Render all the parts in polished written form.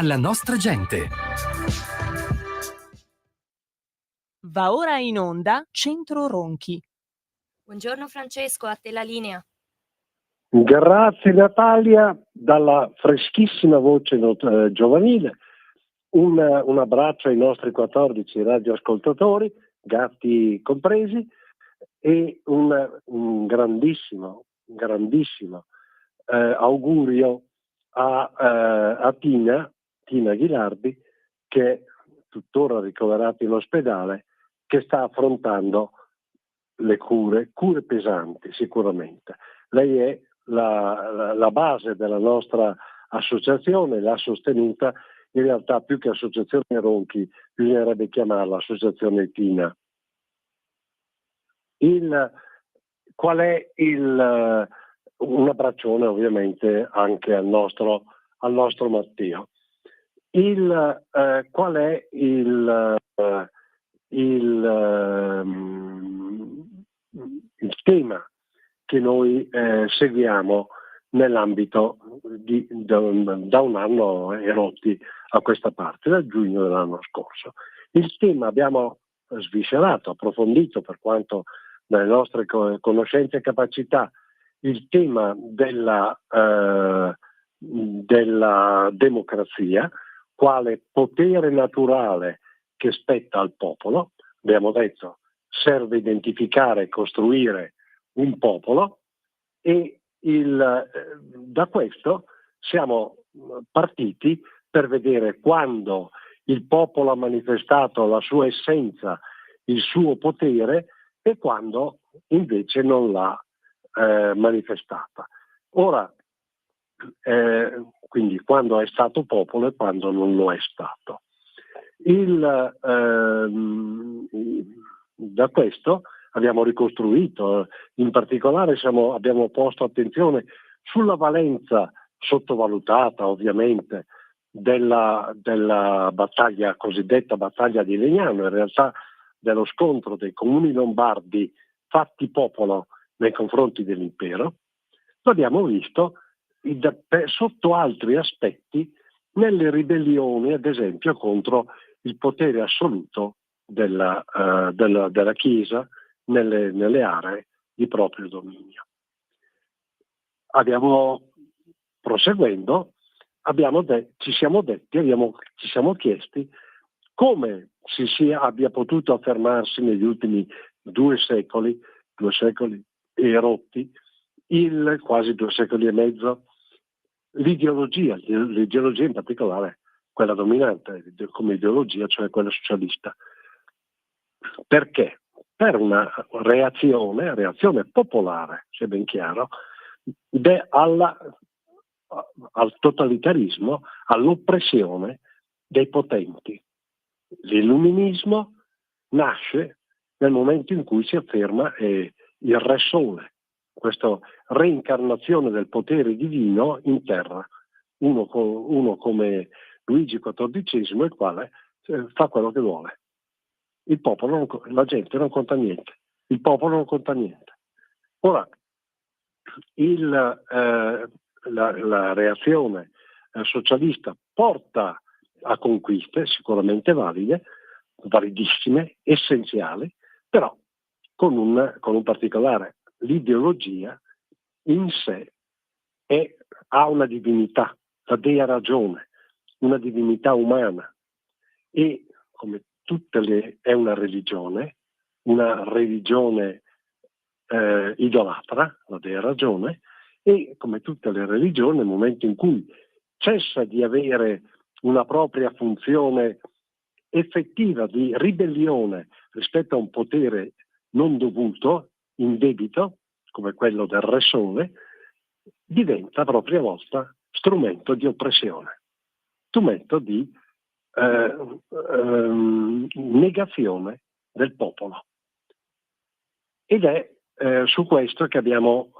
alla nostra gente. Va ora in onda Centro Ronchi. Buongiorno Francesco, a te la linea. Grazie Natalia, dalla freschissima voce giovanile. Un abbraccio ai nostri 14 radioascoltatori, gatti compresi, e un grandissimo augurio a Tina Ghilardi, che è tuttora ricoverata in ospedale, che sta affrontando le cure pesanti sicuramente. Lei è la base della nostra associazione, l'ha sostenuta. In realtà più che associazione Ronchi bisognerebbe chiamarla associazione Tina. Qual è un abbraccione ovviamente anche al nostro Matteo. Qual è il tema che noi seguiamo nell'ambito da un anno e rotti a questa parte, da giugno dell'anno scorso. Il tema abbiamo sviscerato, approfondito per quanto dalle nostre conoscenze e capacità, il tema della democrazia quale potere naturale che spetta al popolo. Abbiamo detto serve identificare e costruire un popolo, e da questo siamo partiti per vedere quando il popolo ha manifestato la sua essenza, il suo potere, e quando invece non l'ha manifestata. Ora, quindi quando è stato popolo e quando non lo è stato. Da questo abbiamo ricostruito, in particolare abbiamo posto attenzione sulla valenza sottovalutata ovviamente della battaglia, cosiddetta battaglia di Legnano, in realtà dello scontro dei comuni lombardi fatti popolo nei confronti dell'impero. Lo abbiamo visto sotto altri aspetti nelle ribellioni, ad esempio contro il potere assoluto della Chiesa nelle aree di proprio dominio. Proseguendo, ci siamo chiesti come abbia potuto affermarsi negli ultimi 2 secoli e rotti, quasi 2 secoli e mezzo, l'ideologia in particolare quella dominante come ideologia, cioè quella socialista. Perché? Per una reazione popolare, sia ben chiaro, al totalitarismo, all'oppressione dei potenti. L'illuminismo nasce nel momento in cui si afferma il Re Sole, questa reincarnazione del potere divino in terra, uno come Luigi XIV, il quale fa quello che vuole. La gente non conta niente, il popolo non conta niente. Ora, la reazione socialista porta a conquiste sicuramente validissime, essenziali, però con un particolare: l'ideologia in sé ha una divinità, la dea ragione, una divinità umana, e come è una religione idolatra, la dea ragione, e come tutte le religioni, nel momento in cui cessa di avere una propria funzione effettiva di ribellione rispetto a un potere non dovuto, indebito, come quello del Re Sole, diventa a propria volta strumento di oppressione, strumento di negazione del popolo. Ed è su questo che abbiamo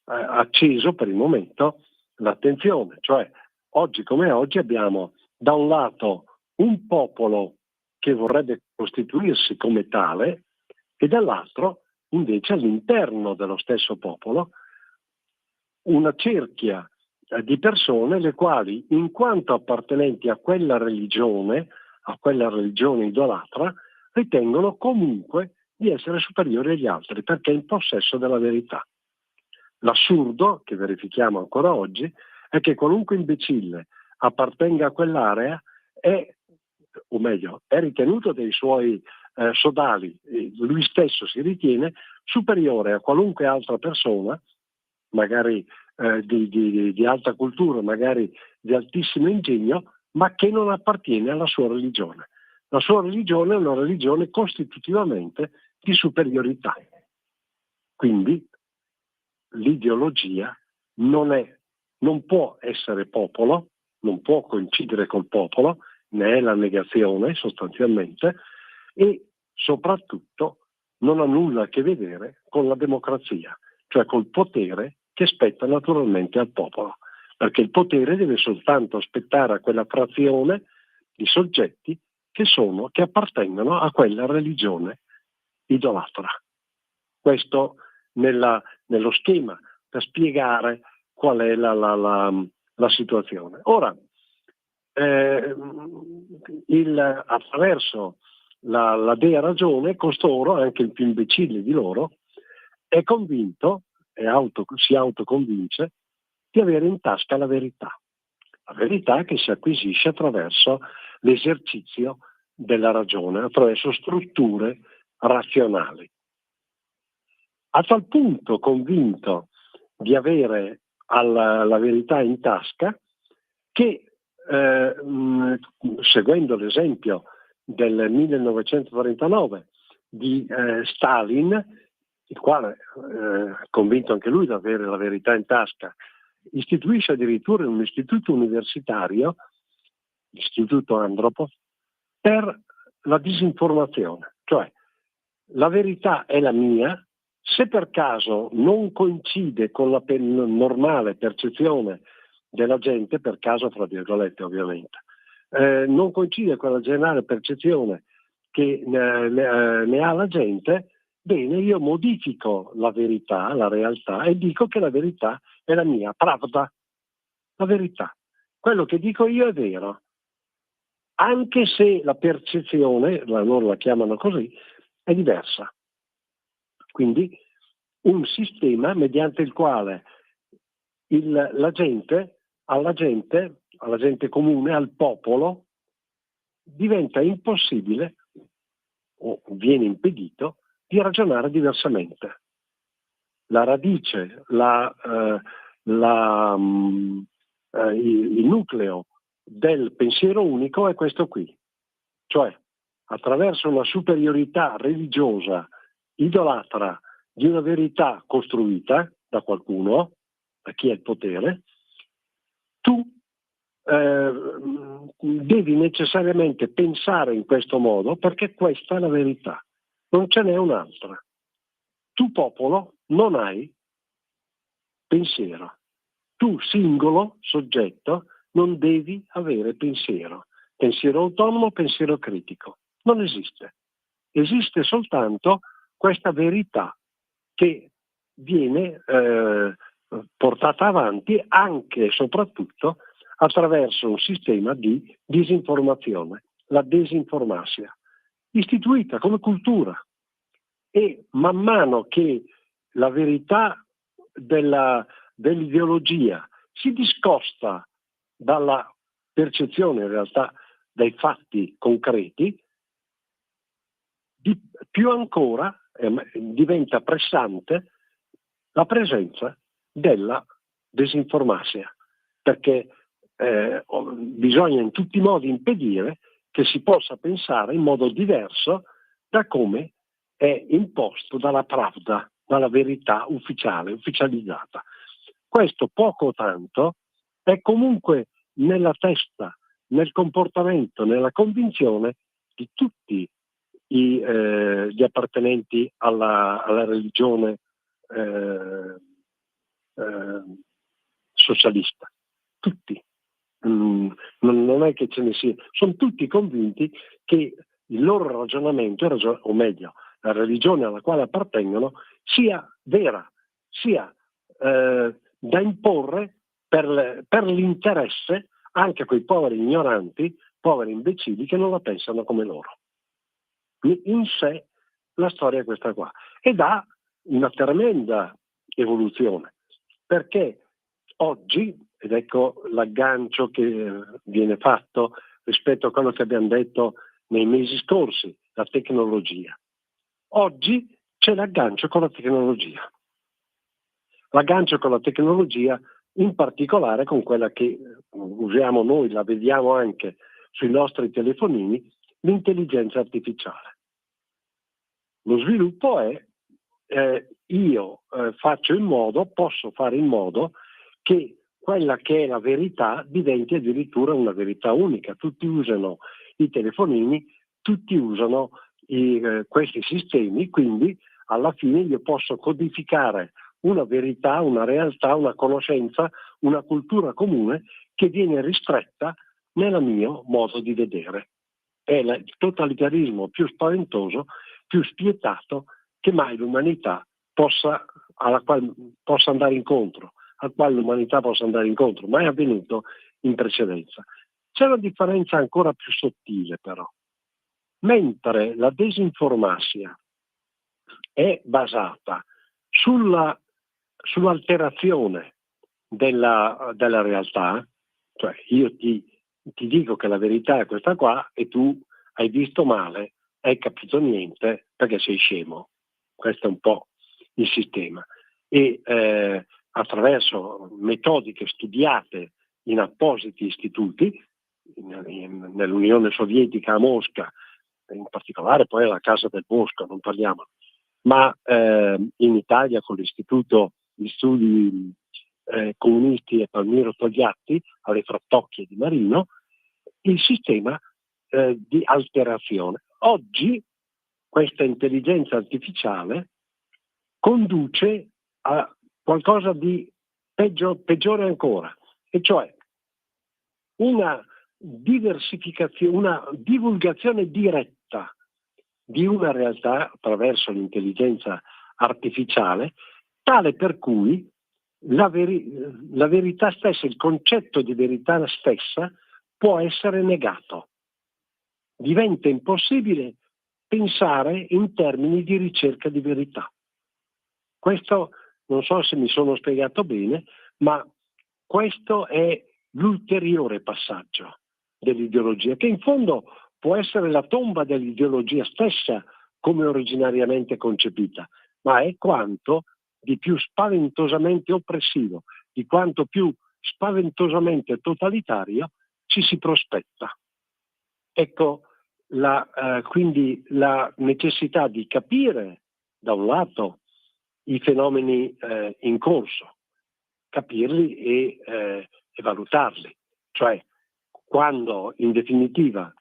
acceso per il momento l'attenzione, cioè oggi come oggi abbiamo da un lato un popolo che vorrebbe costituirsi come tale, e dall'altro invece all'interno dello stesso popolo una cerchia di persone le quali, in quanto appartenenti a quella religione idolatra, ritengono comunque di essere superiori agli altri perché in possesso della verità. L'assurdo, che verifichiamo ancora oggi, è che qualunque imbecille appartenga a quell'area è ritenuto dai suoi sodali, lui stesso si ritiene superiore a qualunque altra persona, magari di alta cultura, magari di altissimo ingegno, ma che non appartiene alla sua religione. La sua religione è una religione costitutivamente di superiorità. Quindi l'ideologia non può essere popolo, non può coincidere col popolo, ne è la negazione sostanzialmente, e soprattutto non ha nulla a che vedere con la democrazia, cioè col potere che spetta naturalmente al popolo, perché il potere deve soltanto spettare a quella frazione di soggetti che appartengono a quella religione idolatra. Questo nello schema per spiegare qual è la situazione. Ora, attraverso la dea ragione, costoro, anche il più imbecille di loro, è convinto, si autoconvince di avere in tasca la verità che si acquisisce attraverso l'esercizio della ragione, attraverso strutture razionali. A tal punto convinto di avere la verità in tasca che, seguendo l'esempio del 1939 di Stalin, il quale, convinto anche lui di avere la verità in tasca, istituisce addirittura un istituto universitario, l'Istituto Andropov, per la disinformazione, cioè la verità è la mia, se per caso non coincide con la normale percezione della gente, per caso fra virgolette ovviamente, non coincide con la generale percezione che ne ha la gente, bene, io modifico la verità, la realtà, e dico che la verità è la mia, pravda, la verità. Quello che dico io è vero, anche se la percezione, loro la chiamano così, è diversa. Quindi un sistema mediante il quale alla gente comune, al popolo, diventa impossibile o viene impedito di ragionare diversamente. La radice, il nucleo del pensiero unico è questo qui, cioè attraverso una superiorità religiosa idolatra di una verità costruita da qualcuno, da chi ha il potere, tu devi necessariamente pensare in questo modo perché questa è la verità, non ce n'è un'altra. Tu popolo non hai pensiero, tu singolo soggetto non devi avere pensiero autonomo, pensiero critico, non esiste. Esiste soltanto questa verità che viene portata avanti anche e soprattutto attraverso un sistema di disinformazione, la desinformatia, istituita come cultura. E man mano che la verità dell'ideologia si discosta dalla percezione, in realtà dai fatti concreti, più ancora diventa pressante la presenza della desinformatia, perché bisogna in tutti i modi impedire che si possa pensare in modo diverso da come è imposto dalla pravda, dalla verità ufficiale, ufficializzata. Questo poco o tanto è comunque nella testa, nel comportamento, nella convinzione di tutti gli appartenenti alla religione socialista. Tutti. Non è che ce ne sia, sono tutti convinti che il loro ragionamento, o meglio, la religione alla quale appartengono, sia vera, sia da imporre per l'interesse anche a quei poveri ignoranti, poveri imbecilli che non la pensano come loro. In sé la storia è questa qua, ed ha una tremenda evoluzione, perché oggi, ed ecco l'aggancio che viene fatto rispetto a quello che abbiamo detto nei mesi scorsi, la tecnologia. Oggi c'è l'aggancio con la tecnologia. L'aggancio con la tecnologia, in particolare con quella che usiamo noi, la vediamo anche sui nostri telefonini, l'intelligenza artificiale. Lo sviluppo è posso fare in modo che quella che è la verità diventi addirittura una verità unica. Tutti usano i telefonini, tutti usano questi sistemi, quindi alla fine io posso codificare una verità, una realtà, una conoscenza, una cultura comune che viene ristretta nel mio modo di vedere. È il totalitarismo più spaventoso, più spietato che mai l'umanità al quale l'umanità possa andare incontro, mai avvenuto in precedenza. C'è una differenza ancora più sottile però. Mentre la disinformazione è basata sull'alterazione della realtà, cioè io ti dico che la verità è questa qua e tu hai visto male, hai capito niente perché sei scemo. Questo è un po' il sistema. E attraverso metodiche studiate in appositi istituti, nell'Unione Sovietica a Mosca, in particolare poi alla Casa del Bosco, non parliamo, ma in Italia con l'Istituto di Studi Comunisti e Palmiro Togliatti alle Frattocchie di Marino, il sistema di alterazione. Oggi questa intelligenza artificiale conduce a qualcosa di peggiore ancora, e cioè una diversificazione, una divulgazione diretta di una realtà attraverso l'intelligenza artificiale, tale per cui la verità stessa, il concetto di verità stessa può essere negato. Diventa impossibile pensare in termini di ricerca di verità. Questo non so se mi sono spiegato bene, ma questo è l'ulteriore passaggio dell'ideologia, che in fondo può essere la tomba dell'ideologia stessa come originariamente concepita, ma è quanto di più spaventosamente oppressivo, di quanto più spaventosamente totalitario ci si prospetta. Ecco quindi la necessità di capire da un lato i fenomeni in corso, capirli e valutarli, cioè quando in definitiva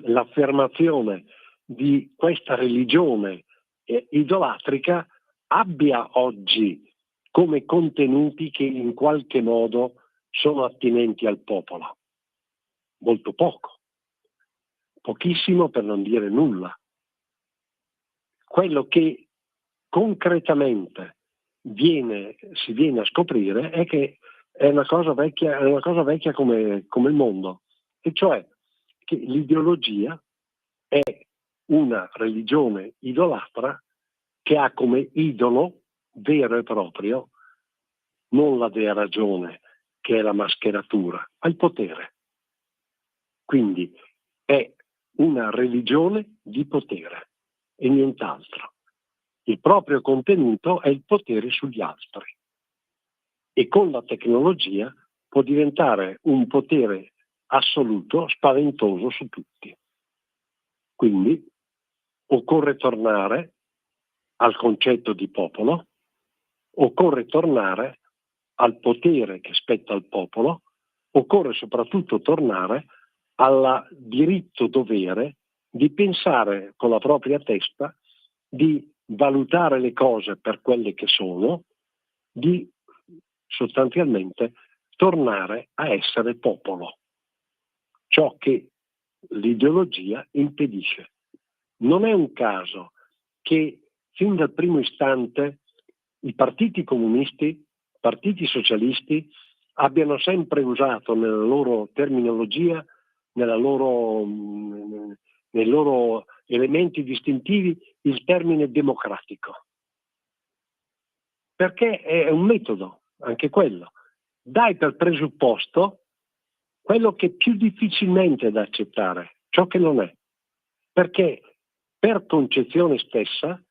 l'affermazione di questa religione idolatrica abbia oggi come contenuti che in qualche modo sono attinenti al popolo. Molto poco, pochissimo per non dire nulla. Quello che concretamente si viene a scoprire è che è una cosa vecchia come il mondo, e cioè che l'ideologia è una religione idolatra che ha come idolo vero e proprio non la dea ragione, che è la mascheratura, ma il potere. Quindi è una religione di potere e nient'altro. Il proprio contenuto è il potere sugli altri, e con la tecnologia può diventare un potere assoluto, spaventoso su tutti. Quindi occorre tornare al concetto di popolo, occorre tornare al potere che spetta al popolo, occorre soprattutto tornare al diritto-dovere di pensare con la propria testa, di valutare le cose per quelle che sono, di sostanzialmente tornare a essere popolo, ciò che l'ideologia impedisce. Non è un caso che fin dal primo istante i partiti comunisti, partiti socialisti abbiano sempre usato nella loro terminologia, nei loro elementi distintivi, il termine democratico. Perché è un metodo, anche quello. Dai per presupposto quello che più difficilmente è da accettare, ciò che non è. Perché per concezione stessa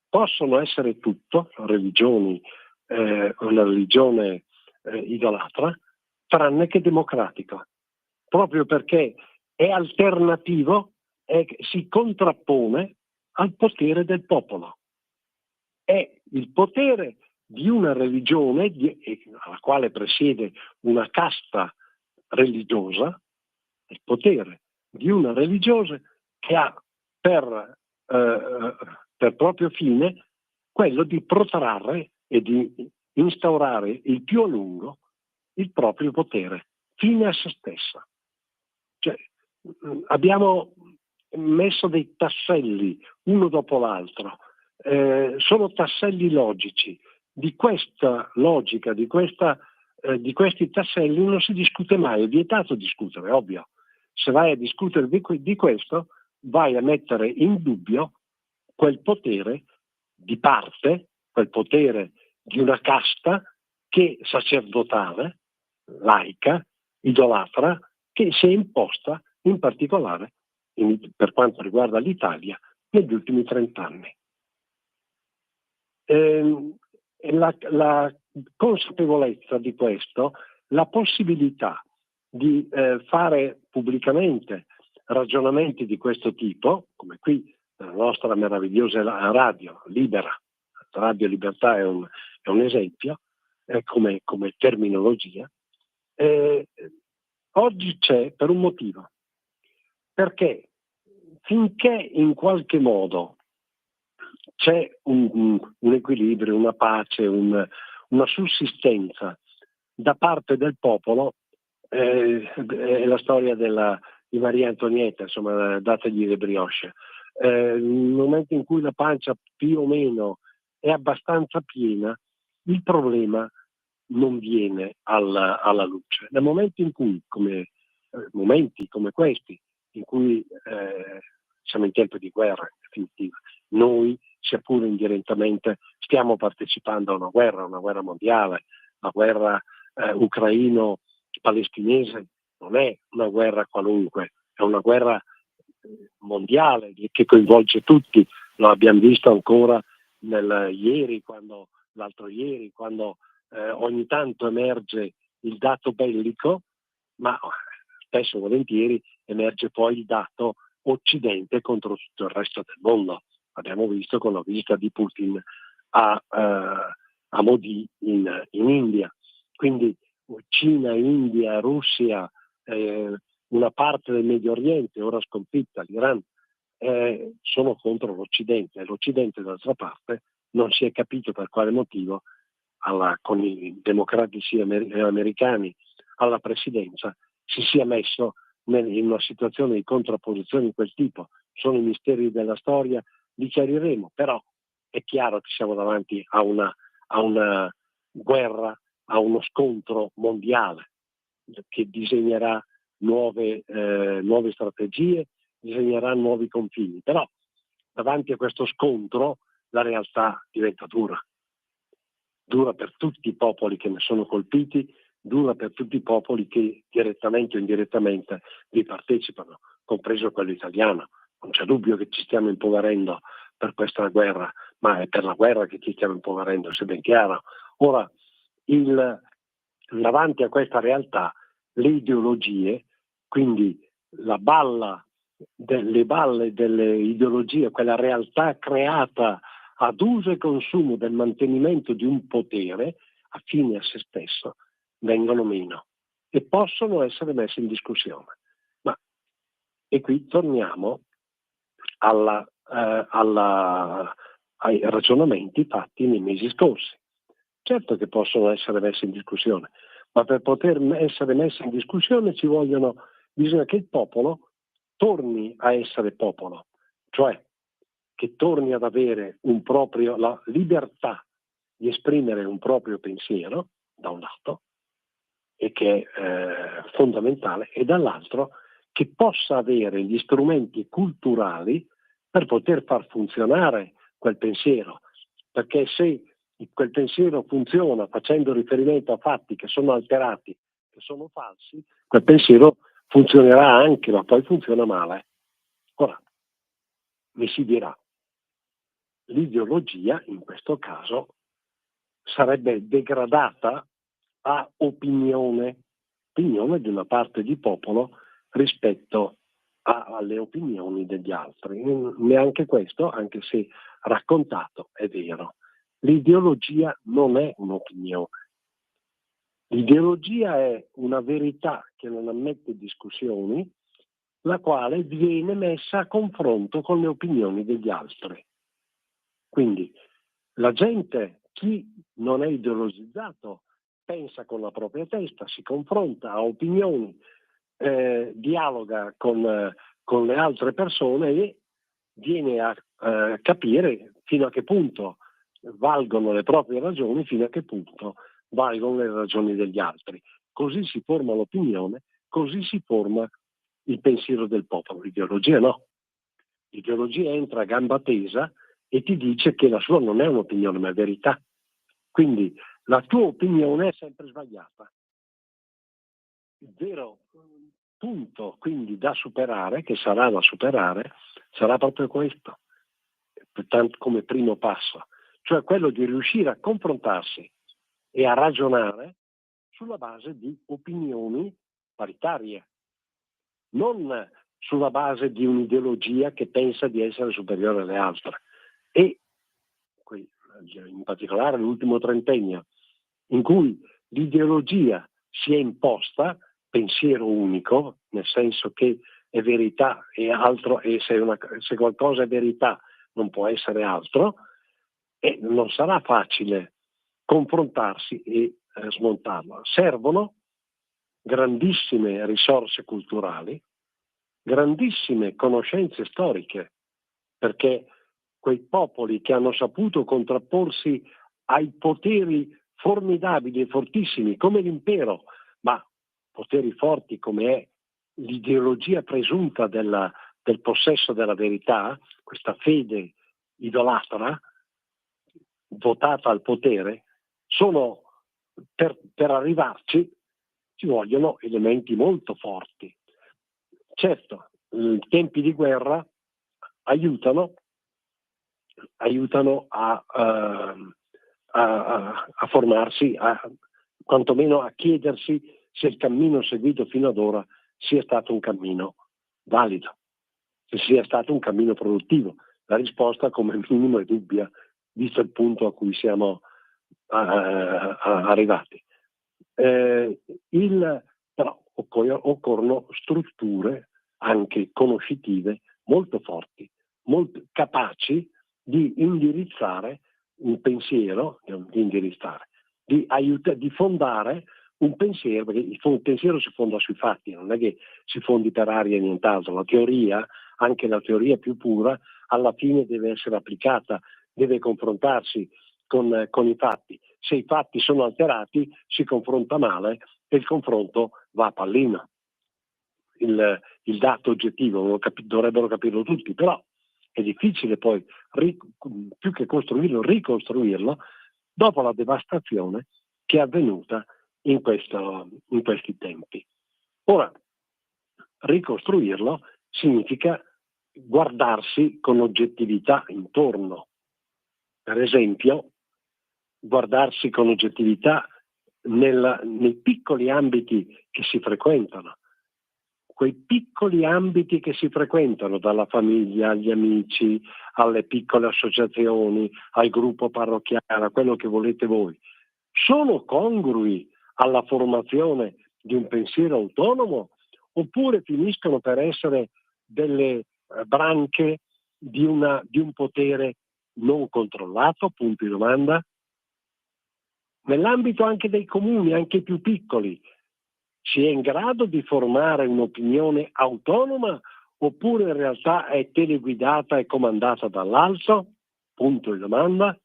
possono essere tutto, religioni, una religione idolatra, tranne che democratico. Proprio perché è alternativo e si contrappone al potere del popolo. È il potere di una religione alla quale presiede una casta religiosa, il potere di una religiosa che ha per proprio fine quello di protrarre e di instaurare il più a lungo il proprio potere, fine a se stessa. Cioè, abbiamo messo dei tasselli uno dopo l'altro, sono tasselli logici. Di questa logica, di questi tasselli non si discute mai, è vietato discutere, ovvio. Se vai a discutere di questo, vai a mettere in dubbio quel potere di parte, quel potere di una casta che sacerdotale, laica, idolatra, che si è imposta in particolare per quanto riguarda l'Italia negli ultimi 30 anni. La consapevolezza di questo, la possibilità di fare pubblicamente ragionamenti di questo tipo, come qui nella nostra meravigliosa radio Libera, Radio Libertà è un esempio, come terminologia, oggi c'è per un motivo, perché finché in qualche modo c'è un equilibrio, una pace, una sussistenza da parte del popolo, è la storia di Maria Antonietta, insomma, dategli le brioche. Nel momento in cui la pancia più o meno è abbastanza piena, il problema non viene alla luce. Nel momento in cui, momenti come questi, in cui siamo in tempo di guerra, in definitiva, noi, sia pure indirettamente, stiamo partecipando a una guerra mondiale, la guerra ucraino-palestinese non è una guerra qualunque, è una guerra mondiale che coinvolge tutti. Lo abbiamo visto ancora l'altro ieri, quando ogni tanto emerge il dato bellico, ma spesso e volentieri emerge poi il dato Occidente contro tutto il resto del mondo. Abbiamo visto con la visita di Putin a Modi in India. Quindi Cina, India, Russia, una parte del Medio Oriente, ora sconfitta, l'Iran, sono contro l'Occidente. E l'Occidente, d'altra parte, non si è capito per quale motivo con i democratici americani alla presidenza si sia messo in una situazione di contrapposizione di quel tipo. Sono i misteri della storia, li chiariremo, però è chiaro che siamo davanti a una guerra, a uno scontro mondiale che disegnerà nuove strategie, disegnerà nuovi confini. Però davanti a questo scontro la realtà diventa dura per tutti i popoli che ne sono colpiti, dura per tutti i popoli che direttamente o indirettamente vi partecipano, compreso quello italiano. Non c'è dubbio che ci stiamo impoverendo per questa guerra, ma è per la guerra che ci stiamo impoverendo, se ben chiaro. Ora, davanti a questa realtà, le ideologie, quindi le balle delle ideologie, quella realtà creata ad uso e consumo del mantenimento di un potere a fine a se stesso, vengono meno e possono essere messe in discussione. E qui torniamo ai ragionamenti fatti nei mesi scorsi. Certo che possono essere messe in discussione, ma per poter essere messe in discussione bisogna che il popolo torni a essere popolo, cioè che torni ad avere la libertà di esprimere un proprio pensiero, da un lato, e che è fondamentale, e dall'altro che possa avere gli strumenti culturali per poter far funzionare quel pensiero, perché se quel pensiero funziona facendo riferimento a fatti che sono alterati, che sono falsi, quel pensiero funzionerà anche, ma poi funziona male. Ora, mi si dirà, l'ideologia in questo caso sarebbe degradata a opinione di una parte di popolo rispetto alle opinioni degli altri. Neanche questo, anche se raccontato, è vero. L'ideologia non è un'opinione. L'ideologia è una verità che non ammette discussioni, la quale viene messa a confronto con le opinioni degli altri. Quindi la gente, chi non è ideologizzato, pensa con la propria testa, si confronta, ha opinioni, dialoga con le altre persone e viene a capire fino a che punto valgono le proprie ragioni, fino a che punto valgono le ragioni degli altri. Così si forma l'opinione, così si forma il pensiero del popolo. L'ideologia no. L'ideologia entra a gamba tesa e ti dice che la sua non è un'opinione, ma è verità. Quindi la tua opinione è sempre sbagliata. Il vero punto quindi da superare, che sarà da superare, sarà proprio questo, come primo passo, cioè quello di riuscire a confrontarsi e a ragionare sulla base di opinioni paritarie, non sulla base di un'ideologia che pensa di essere superiore alle altre. E in particolare l'ultimo trentennio, in cui l'ideologia si è imposta, pensiero unico, nel senso che è verità e altro, e se qualcosa è verità non può essere altro, e non sarà facile confrontarsi e smontarlo. Servono grandissime risorse culturali, grandissime conoscenze storiche, perché quei popoli che hanno saputo contrapporsi ai poteri formidabili e fortissimi come l'impero, ma poteri forti come è l'ideologia presunta del possesso della verità, questa fede idolatra votata al potere, sono per arrivarci ci vogliono elementi molto forti. Certo, i tempi di guerra aiutano a formarsi, quantomeno a chiedersi se il cammino seguito fino ad ora sia stato un cammino valido, se sia stato un cammino produttivo. La risposta come minimo è dubbia, visto il punto a cui siamo arrivati. Però occorrono strutture anche conoscitive molto forti, molto capaci di indirizzare un pensiero, di fondare un pensiero, perché il pensiero si fonda sui fatti, non è che si fondi per aria e nient'altro. La teoria, anche la teoria più pura, alla fine deve essere applicata, deve confrontarsi con i fatti. Se i fatti sono alterati si confronta male e il confronto va a pallino. Il dato oggettivo dovrebbero capirlo tutti, però è difficile poi più che costruirlo, ricostruirlo dopo la devastazione che è avvenuta in questi tempi. Ora, ricostruirlo significa guardarsi con oggettività intorno. Per esempio, guardarsi con oggettività nei piccoli ambiti che si frequentano. Quei piccoli ambiti che si frequentano, dalla famiglia agli amici, alle piccole associazioni, al gruppo parrocchiale, a quello che volete voi, sono congrui alla formazione di un pensiero autonomo oppure finiscono per essere delle branche di un potere non controllato? Punto di domanda. Nell'ambito anche dei comuni, anche più piccoli, si è in grado di formare un'opinione autonoma oppure in realtà è teleguidata e comandata dall'alto? Punto di domanda.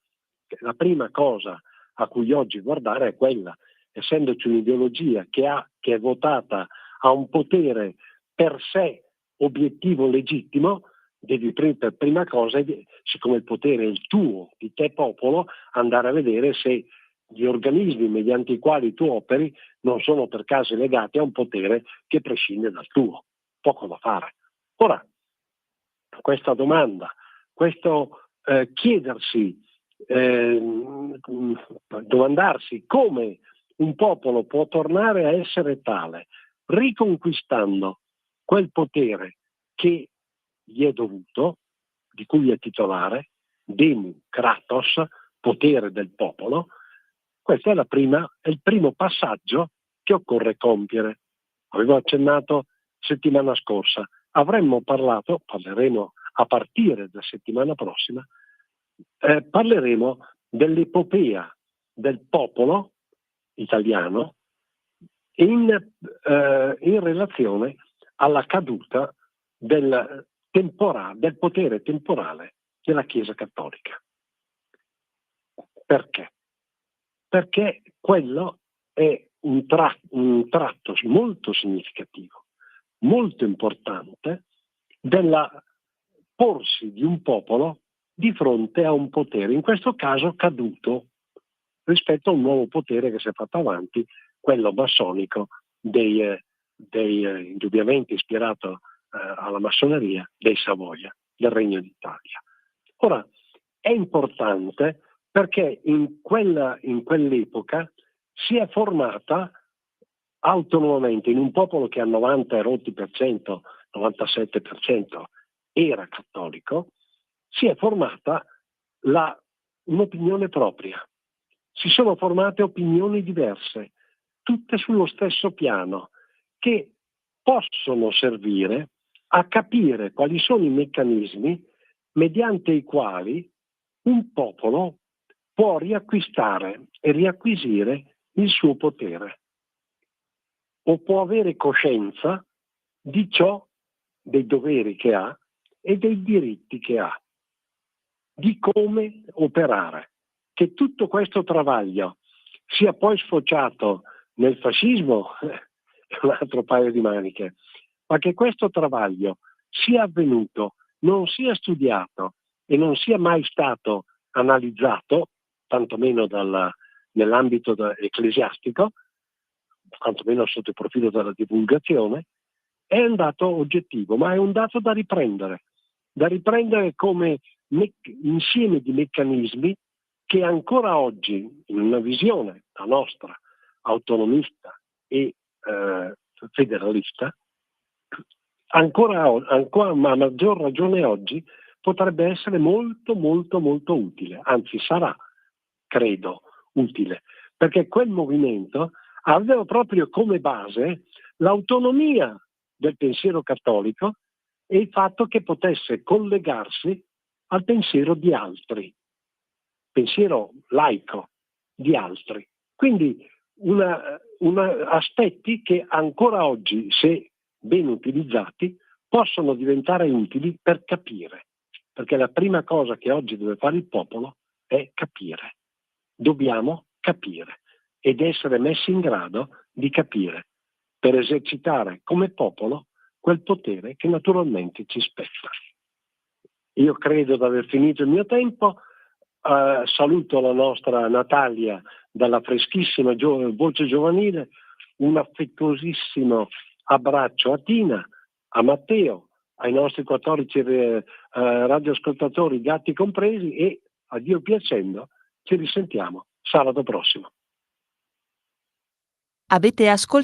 La prima cosa a cui oggi guardare è quella, essendoci un'ideologia che è votata a un potere per sé obiettivo legittimo, devi per prima cosa, siccome il potere è il tuo, di te popolo, andare a vedere se gli organismi mediante i quali tu operi non sono per caso legati a un potere che prescinde dal tuo. Poco da fare. Ora, questa domanda, questo chiedersi, domandarsi come un popolo può tornare a essere tale, riconquistando quel potere che gli è dovuto, di cui è titolare, Demu Kratos, potere del popolo. Questo è il primo passaggio che occorre compiere. Avevo accennato settimana scorsa, parleremo a partire da settimana prossima, parleremo dell'epopea del popolo italiano in relazione alla caduta del potere temporale della Chiesa Cattolica. Perché? Perché quello è un tratto molto significativo, molto importante, della porsi di un popolo di fronte a un potere, in questo caso caduto, rispetto a un nuovo potere che si è fatto avanti, quello massonico indubbiamente ispirato alla massoneria dei Savoia, del Regno d'Italia. Ora, è importante perché in quell'epoca si è formata autonomamente in un popolo che al 90 e rotti per cento, 97% era cattolico, si è formata un'opinione propria. Si sono formate opinioni diverse, tutte sullo stesso piano, che possono servire a capire quali sono i meccanismi mediante i quali un popolo può riacquistare e riacquisire il suo potere o può avere coscienza di ciò, dei doveri che ha e dei diritti che ha, di come operare. Che tutto questo travaglio sia poi sfociato nel fascismo è un altro paio di maniche, ma che questo travaglio sia avvenuto, non sia studiato e non sia mai stato analizzato, tantomeno nell'ambito ecclesiastico, tantomeno sotto il profilo della divulgazione, è un dato oggettivo, ma è un dato da riprendere come insieme di meccanismi che ancora oggi, in una visione, la nostra, autonomista e federalista, ancora ma a maggior ragione oggi, potrebbe essere molto molto molto utile, anzi sarà, credo, utile, perché quel movimento aveva proprio come base l'autonomia del pensiero cattolico e il fatto che potesse collegarsi al pensiero di altri, pensiero laico di altri. Quindi aspetti che ancora oggi, se ben utilizzati, possono diventare utili per capire, perché la prima cosa che oggi deve fare il popolo è capire. Dobbiamo capire ed essere messi in grado di capire per esercitare come popolo quel potere che naturalmente ci spetta. Io credo di aver finito il mio tempo, saluto la nostra Natalia dalla freschissima voce giovanile, un affettuosissimo abbraccio a Tina, a Matteo, ai nostri 14 radioascoltatori, gatti compresi, e a Dio piacendo ci risentiamo sabato prossimo. Avete ascoltato